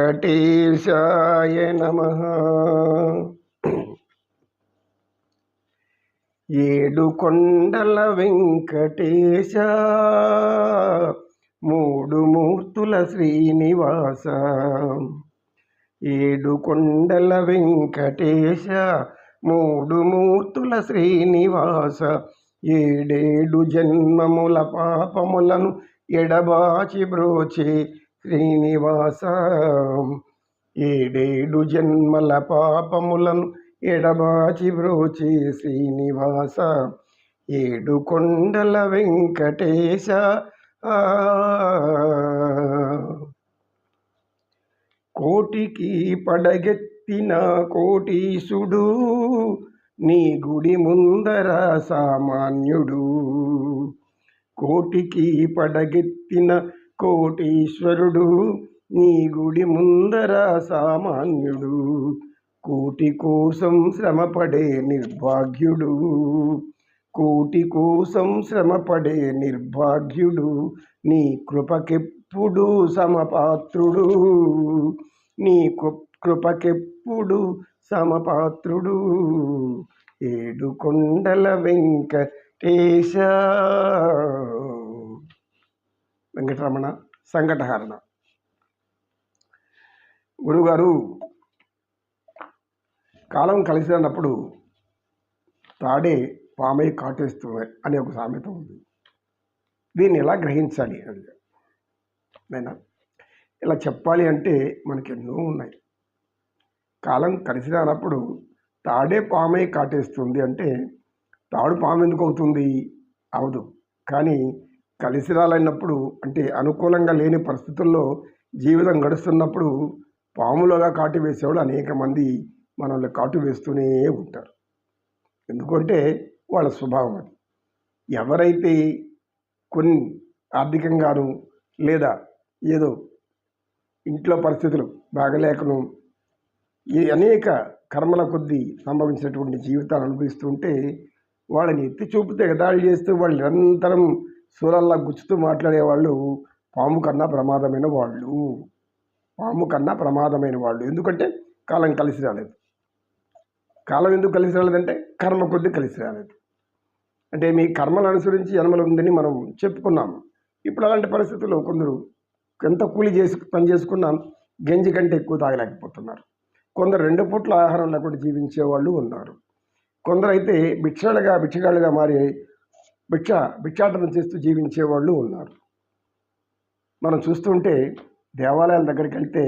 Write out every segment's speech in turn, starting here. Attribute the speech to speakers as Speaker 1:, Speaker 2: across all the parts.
Speaker 1: వెంకటేశాయ నమః. ఏడు కొండల వెంకటేశ, మూడు మూర్తుల శ్రీనివాస. ఏడు కొండల వెంకటేశ, మూడు మూర్తుల శ్రీనివాస. ఏడేడు జన్మముల పాపములను ఎడబాచి బ్రోచే శ్రీనివాస. ఏడేడు జన్మల పాపములను ఎడబాచి బ్రోచే శ్రీనివాస. ఏడు కొండల వెంకటేశ. కోటికి పడగెత్తిన కోటీశుడు, నీ గుడి ముందర సామాన్యుడు. కోటికి పడగెత్తిన కోటీశ్వరుడు, నీ గుడి ముందర సామాన్యుడు. కోటి కోసం శ్రమపడే నిర్భాగ్యుడు, కోటి కోసం శ్రమపడే నిర్భాగ్యుడు. నీ కృపకెప్పుడు సమపాత్రుడు, నీ కృపకెప్పుడు సమపాత్రుడు. ఏడు కొండల వెంకటేశ. వెంకటరమణ సంకటహరణ. గురుగారు, కాలం కలిసి అన్నప్పుడు తాడే పామై కాటేస్తుంది అనే ఒక సామెత ఉంది. దీన్ని ఎలా గ్రహించాలి అని నైనా ఇలా చెప్పాలి అంటే మనకి ఎన్నో ఉన్నాయి. కాలం కలిసి రానప్పుడు తాడే పామై కాటేస్తుంది అంటే తాడు పాము ఎందుకు అవుతుంది? అవదు. కానీ కలిసి రాలైనప్పుడు అంటే అనుకూలంగా లేని పరిస్థితుల్లో జీవితం గడుస్తున్నప్పుడు పాములుగా కాటు వేసేవాళ్ళు అనేక మంది మనల్ని కాటు వేస్తూనే ఉంటారు. ఎందుకంటే వాళ్ళ స్వభావం అది. ఎవరైతే కొన్ని ఆర్థికంగాను లేదా ఏదో ఇంట్లో పరిస్థితులు బాగలేకను ఈ అనేక కర్మల కొద్దీ సంభవించినటువంటి జీవితాలు అనుభవిస్తుంటే వాళ్ళని ఎత్తి చూపితే ఎగతాళి చేస్తూ వాళ్ళు నిరంతరం సూరల్లా గుచ్చుతూ మాట్లాడేవాళ్ళు పాము కన్నా ప్రమాదమైన వాళ్ళు. పాము కన్నా ప్రమాదమైన వాళ్ళు. ఎందుకంటే కాలం కలిసి రాలేదు. కాలం ఎందుకు కలిసి రాలేదంటే కర్మ కొద్దీ కలిసి రాలేదు. అంటే మీ కర్మలు అనుసరించి జన్మలు ఉందని మనం చెప్పుకున్నాము. ఇప్పుడు అలాంటి పరిస్థితుల్లో కొందరు ఎంత కూలి పని చేసుకున్నా గంజి కంటే ఎక్కువ తాగలేకపోతున్నారు. కొందరు 2 పూట్ల ఆహారం లేకుండా జీవించే వాళ్ళు ఉన్నారు. కొందరు అయితే భిక్షగాళ్ళుగా మారి భిక్షాటన చేస్తూ జీవించే వాళ్ళు ఉన్నారు. మనం చూస్తుంటే దేవాలయాల దగ్గరికి వెళ్తే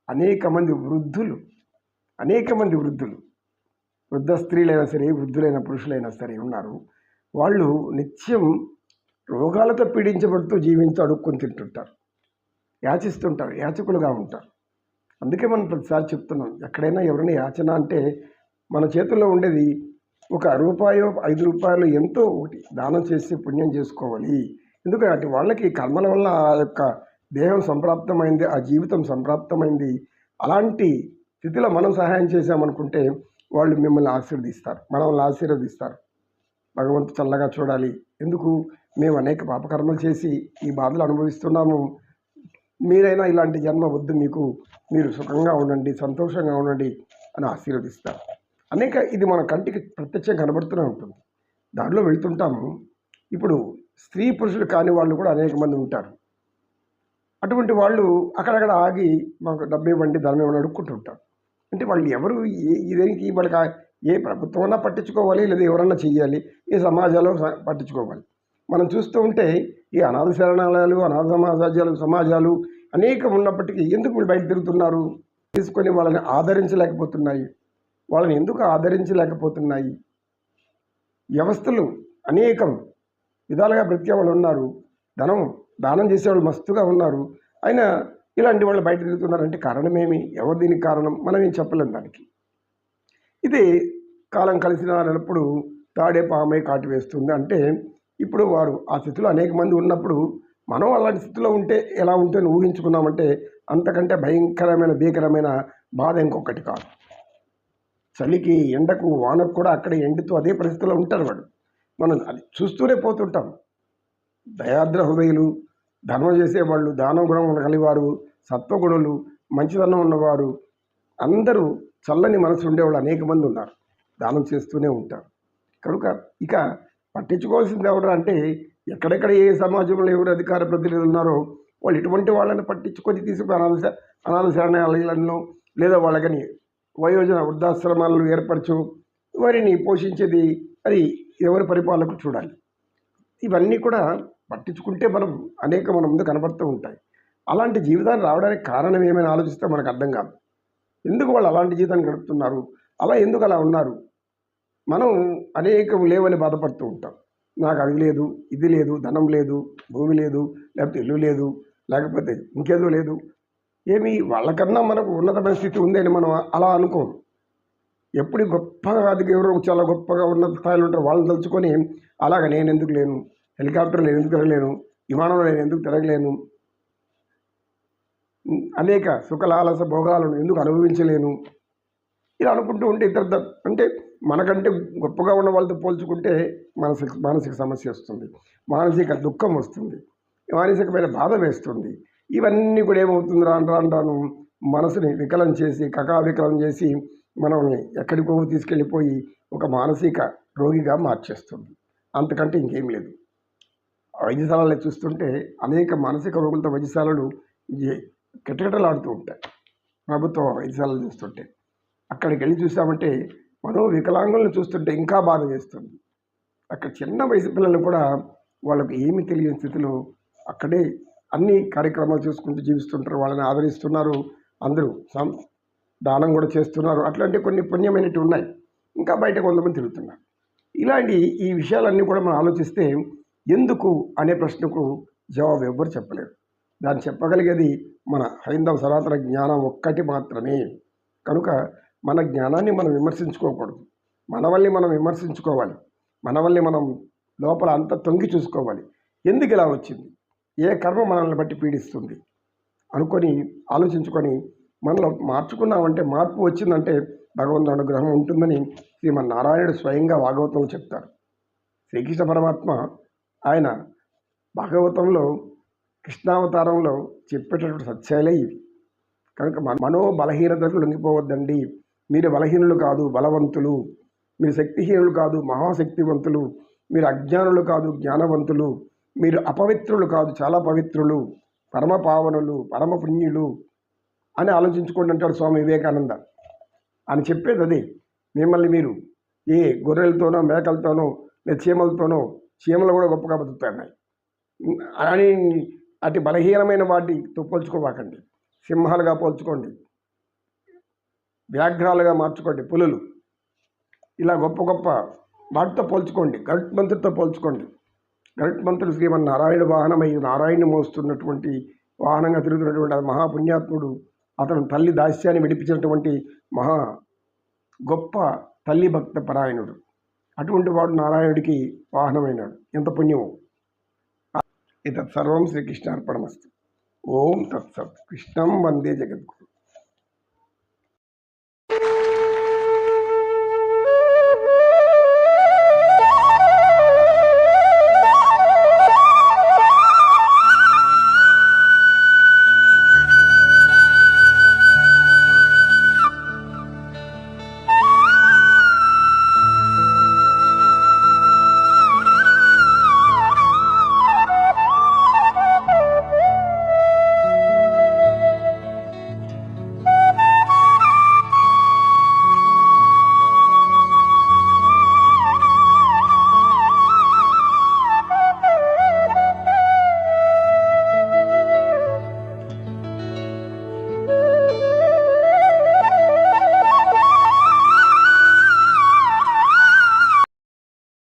Speaker 1: అనేక మంది వృద్ధులు వృద్ధ స్త్రీలైనా సరే, వృద్ధులైన పురుషులైనా సరే ఉన్నారు. వాళ్ళు నిత్యం రోగాలతో పీడించబడుతూ అడుక్కొని తింటుంటారు, యాచిస్తుంటారు, యాచకులుగా ఉంటారు. అందుకే మనం ప్రతిసారి చెప్తున్నాం, ఎక్కడైనా ఎవరైనా యాచన అంటే మన చేతుల్లో ఉండేది ఒక రూపాయో 5 రూపాయలు ఎంతో ఒకటి దానం చేసి పుణ్యం చేసుకోవాలి. ఎందుకంటే వాళ్ళకి కర్మల వల్ల ఆ యొక్క దేహం సంప్రాప్తమైంది, ఆ జీవితం సంప్రాప్తమైంది. అలాంటి స్థితిలో మనం సహాయం చేసామనుకుంటే వాళ్ళు మిమ్మల్ని మనల్ని ఆశీర్వదిస్తారు. భగవంతుడు చల్లగా చూడాలి, ఎందుకు మేము అనేక పాపకర్మలు చేసి ఈ బాధలు అనుభవిస్తున్నాము, మీరైనా ఇలాంటి జన్మ వద్దు, మీరు సుఖంగా ఉండండి, సంతోషంగా ఉండండి అని ఆశీర్వదిస్తారు. ఇది మన కంటికి ప్రత్యక్షంగా కనబడుతూనే ఉంటుంది. దానిలో వెళ్తుంటాము. ఇప్పుడు స్త్రీ పురుషులు కాని వాళ్ళు కూడా అనేక మంది ఉంటారు. అటువంటి వాళ్ళు అక్కడక్కడ ఆగి మాకు డబ్బు ఇవ్వండి, ధనం ఇవ్వండి అడుక్కుంటుంటారు. అంటే వాళ్ళు ఎవరు ఇదేనికి వాళ్ళకి ఏ ప్రభుత్వం పట్టించుకోవాలి, లేదా ఎవరన్నా చెయ్యాలి, ఏ సమాజాలు పట్టించుకోవాలి. మనం చూస్తూ ఉంటే ఈ అనాథ శరణాలయాలు, అనాథ సమాజాలు అనేకం ఉన్నప్పటికీ ఎందుకు వీళ్ళు బయట తిరుగుతున్నారు? తీసుకొని వాళ్ళని ఆదరించలేకపోతున్నాయి. వాళ్ళని ఎందుకు ఆదరించలేకపోతున్నాయి? వ్యవస్థలు అనేకం విధాలుగా బ్రతికే వాళ్ళు ఉన్నారు, దానం చేసేవాళ్ళు మస్తుగా ఉన్నారు. అయినా ఇలాంటి వాళ్ళు బయట తిరుగుతున్నారంటే కారణమేమి? ఎవరు దీనికి కారణం? మనం ఏం చెప్పలేం దానికి. ఇది కాలం కలిసి రానప్పుడు తాడే పామై కాటు వేస్తుంది అంటే ఇప్పుడు వారు ఆ స్థితిలో అనేక మంది ఉన్నప్పుడు మనం అలాంటి స్థితిలో ఉంటే ఎలా ఉంటుందని ఊహించుకున్నామంటే అంతకంటే భీకరమైన బాధ ఇంకొకటి కాదు. చలికి, ఎండకు, వానకు కూడా అక్కడ ఎండుతూ అదే పరిస్థితిలో ఉంటారు వాడు. మనం అది చూస్తూనే పోతుంటాం. దయాద్ర హృదయులు, ధర్మం చేసేవాళ్ళు, దాన గుణం కలివారు, సత్వగుణులు మంచితనం ఉన్నవారు అందరూ చల్లని మనసు ఉండేవాళ్ళు అనేక మంది ఉన్నారు. దానం చేస్తూనే ఉంటారు. కనుక ఇక పట్టించుకోవాల్సింది ఎవరు అంటే ఎక్కడెక్కడ ఏ సమాజంలో ఎవరు అధికార ప్రతినిధులు ఉన్నారో వాళ్ళు ఇటువంటి వాళ్ళని పట్టించుకొని తీసుకుని అనాథ శరణాలయాలను లేదా వాళ్ళకని వయోజన వృద్ధాశ్రమాలను ఏర్పరచు వారిని పోషించేది అది ఎవరి పరిపాలకులు చూడాలి. ఇవన్నీ కూడా పట్టించుకుంటే మన ముందు కనబడుతూ ఉంటాయి. అలాంటి జీవితాన్ని రావడానికి కారణం ఏమైనా ఆలోచిస్తే మనకు అర్థం కాదు. ఎందుకు వాళ్ళు అలాంటి జీవితాన్ని గడుపుతున్నారు, ఎందుకు అలా ఉన్నారు? మనం అనేకం లేవని బాధపడుతూ ఉంటాం. నాకు అది లేదు, ఇది లేదు, ధనం లేదు, భూమి లేదు, లేకపోతే ఇల్లు లేదు, లేకపోతే ఇంకేదో లేదు. వాళ్ళకన్నా మనకు ఉన్నతమైన స్థితి ఉందని మనం అలా అనుకోం. ఎప్పుడు గొప్పగా అది ఎవరో చాలా గొప్పగా ఉన్నత స్థాయిలో ఉంటారు వాళ్ళని తలుచుకొని అలాగ నేను ఎందుకు లేను, హెలికాప్టర్ నేను ఎందుకు తిరగలేను, విమానంలో నేను ఎందుకు తిరగలేను, అనేక సుఖలాలస భోగాలను ఎందుకు అనుభవించలేను, ఇలా అనుకుంటూ ఉంటే అంటే మనకంటే గొప్పగా ఉన్న వాళ్ళతో పోల్చుకుంటే మానసిక సమస్య వస్తుంది, మానసిక దుఃఖం వస్తుంది, మానసికమైన బాధ వేస్తుంది. ఇవన్నీ కూడా ఏమవుతుంది రాను మనసుని వికలం చేసి కకావికలం చేసి మనల్ని ఎక్కడికో తీసుకెళ్ళిపోయి ఒక మానసిక రోగిగా మార్చేస్తుంది. అంతకంటే ఇంకేం లేదు. వైద్యశాలలో చూస్తుంటే అనేక మానసిక రోగులతో వైద్యశాలలు కిటకిటలాడుతూ ఉంటాయి. ప్రభుత్వ వైద్యశాలలు చూస్తుంటే అక్కడికి వెళ్ళి చూసామంటే వికలాంగులను చూస్తుంటే ఇంకా బాధ వేస్తుంది. అక్కడ చిన్న వయసు పిల్లలు కూడా వాళ్ళకి ఏమి తెలియని స్థితిలో అక్కడే అన్ని కార్యక్రమాలు చూసుకుంటూ జీవిస్తుంటారు. వాళ్ళని ఆదరిస్తున్నారు, అందరూ దానం కూడా చేస్తున్నారు. అట్లాంటి కొన్ని పుణ్యమైనవి ఉన్నాయి. ఇంకా బయట కొంతమంది తిరుగుతున్నారు. ఇలాంటి ఈ విషయాలన్నీ కూడా మనం ఆలోచిస్తే ఎందుకు అనే ప్రశ్నకు జవాబు ఎవ్వరు చెప్పలేరు. దాన్ని చెప్పగలిగేది మన హైందవ సనాతన జ్ఞానం ఒక్కటి మాత్రమే. కనుక మన జ్ఞానాన్ని మనం విమర్శించుకోకూడదు, మనవల్ని మనం విమర్శించుకోవాలి, మనవల్ని మనం లోపల అంతా తొంగి చూసుకోవాలి. ఎందుకు ఇలా వచ్చింది, ఏ కర్మ మనల్ని బట్టి పీడిస్తుంది అనుకొని ఆలోచించుకొని మనలో మార్చుకున్నామంటే, మార్పు వచ్చిందంటే భగవంతుడి అనుగ్రహం ఉంటుందని శ్రీమన్నారాయణుడు స్వయంగా భాగవతంలో చెప్తారు. శ్రీకృష్ణ పరమాత్మ ఆయన భాగవతంలో కృష్ణావతారంలో చెప్పేటటువంటి సత్యాలే ఇవి. కనుక మనో బలహీనతకు లొంగిపోవద్దండి. మీరు బలహీనులు కాదు, బలవంతులు. మీరు శక్తిహీనులు కాదు, మహాశక్తివంతులు. మీరు అజ్ఞానులు కాదు, జ్ఞానవంతులు. మీరు అపవిత్రులు కాదు, చాలా పవిత్రులు, పరమ పావనులు, పరమ పుణ్యులు అని ఆలోచించుకోండి అంటాడు స్వామి వివేకానంద. అని చెప్పేది అదే. మిమ్మల్ని మీరు ఏ గొర్రెలతోనో మేకలతోనో లేదా చీమలు కూడా గొప్పగా బతుకుతున్నాయి అని అటు బలహీనమైన వాటితో పోల్చుకోవాకండి. సింహాలుగా పోల్చుకోండి, వ్యాఘ్రాలుగా మార్చుకోండి, పులులు, ఇలా గొప్ప గొప్ప వాటితో పోల్చుకోండి. గరుత్మంతుడితో పోల్చుకోండి. గరుత్మంతుడు శ్రీమన్నారాయణ వాహనమై నారాయణ మోస్తున్నటువంటి వాహనంగా తిరుగుతున్నటువంటి మహాపుణ్యాత్ముడు. అతను తల్లి దాస్యాన్ని విడిపించినటువంటి మహా గొప్ప తల్లి భక్త పరాయణుడు. అటువంటి వాడు నారాయణుడికి వాహనమైనాడు. ఎంత పుణ్యమో. ఇతత్ సర్వం శ్రీకృష్ణార్పణమస్తు. ఓం తత్సత్. కృష్ణం వందే జగద్గురు.